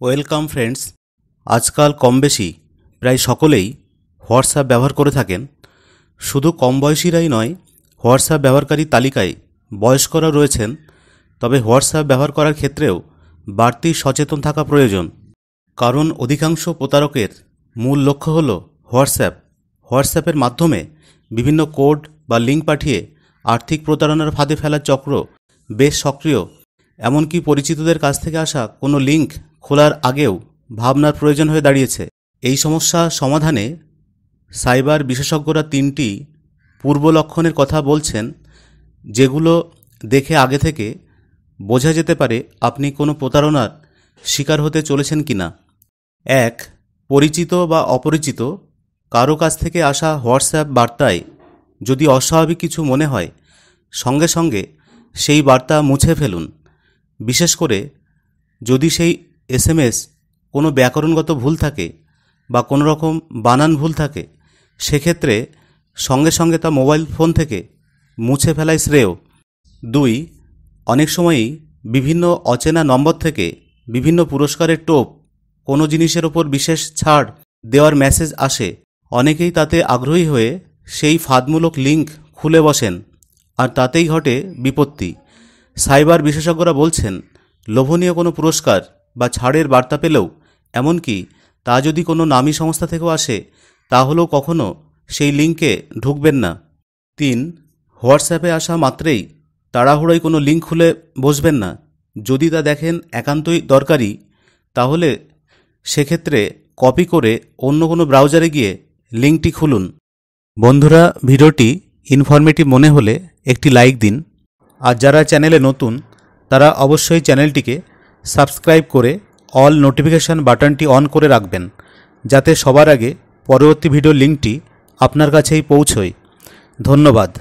Welcome friends. আজকাল কম বেশি প্রায় সকলেই হোয়াটসঅ্যাপ ব্যবহার করে থাকেন। শুধু কম বয়সীরাই নয়, হোয়াটসঅ্যাপ ব্যবহারকারী তালিকায় বয়স্করা রয়েছেন। তবে হোয়াটসঅ্যাপ ব্যবহার করার ক্ষেত্রেও বাড়তি সচেতন থাকা প্রয়োজন, কারণ অধিকাংশ প্রতারকের মূল লক্ষ্য হল হোয়াটসঅ্যাপের মাধ্যমে বিভিন্ন কোড বা লিঙ্ক পাঠিয়ে আর্থিক প্রতারণার ফাঁদে ফেলার চক্র বেশ সক্রিয়। এমনকি পরিচিতদের কাছ থেকে আসা কোনো লিঙ্ক খোলার আগেও ভাবনার প্রয়োজন হয়ে দাঁড়িয়েছে। এই সমস্যা সমাধানে সাইবার বিশেষজ্ঞরা 3টি পূর্ব লক্ষণের কথা বলছেন, যেগুলো দেখে আগে থেকে বোঝা যেতে পারে আপনি কোনো প্রতারণার শিকার হতে চলেছেন কিনা। 1. পরিচিত বা অপরিচিত কারো কাছ থেকে আসা হোয়াটসঅ্যাপ বার্তায় যদি অস্বাভাবিক কিছু মনে হয়, সঙ্গে সঙ্গে সেই বার্তা মুছে ফেলুন। বিশেষ করে যদি সেই SMS কোনো ব্যাকরণগত ভুল থাকে বা কোনো রকম বানান ভুল থাকে, সেক্ষেত্রে সঙ্গে সঙ্গে তা মোবাইল ফোন থেকে মুছে ফেলাই শ্রেয়। 2. অনেক সময়ই বিভিন্ন অচেনা নম্বর থেকে বিভিন্ন পুরস্কারের টোপ, কোনো জিনিসের ওপর বিশেষ ছাড় দেওয়ার মেসেজ আসে। অনেকেই তাতে আগ্রহী হয়ে সেই ফাঁদমূলক লিঙ্ক খুলে বসেন, আর তাতেই ঘটে বিপত্তি। সাইবার বিশেষজ্ঞরা বলছেন, লোভনীয় কোনো পুরস্কার বা ছাড়ের বার্তা পেলেও, এমনকি তা যদি কোনো নামী সংস্থা থেকেও আসে, তাহলেও কখনও সেই লিঙ্কে ঢুকবেন না। 3. হোয়াটসঅ্যাপে আসা মাত্রেই তাড়াহুড়োয় কোনো লিঙ্ক খুলে বসবেন না। যদি তা দেখেন একান্তই দরকারি, তাহলে সেক্ষেত্রে কপি করে অন্য কোনো ব্রাউজারে গিয়ে লিঙ্কটি খুলুন। বন্ধুরা, ভিডিওটি ইনফরমেটিভ মনে হলে একটি লাইক দিন, আর যারা চ্যানেলে নতুন তারা অবশ্যই চ্যানেলটিকে সাবস্ক্রাইব করে অল নোটিফিকেশান বাটনটি অন করে রাখবেন, যাতে সবার আগে পরবর্তী ভিডিও লিঙ্কটি আপনার কাছেই পৌঁছয়। ধন্যবাদ।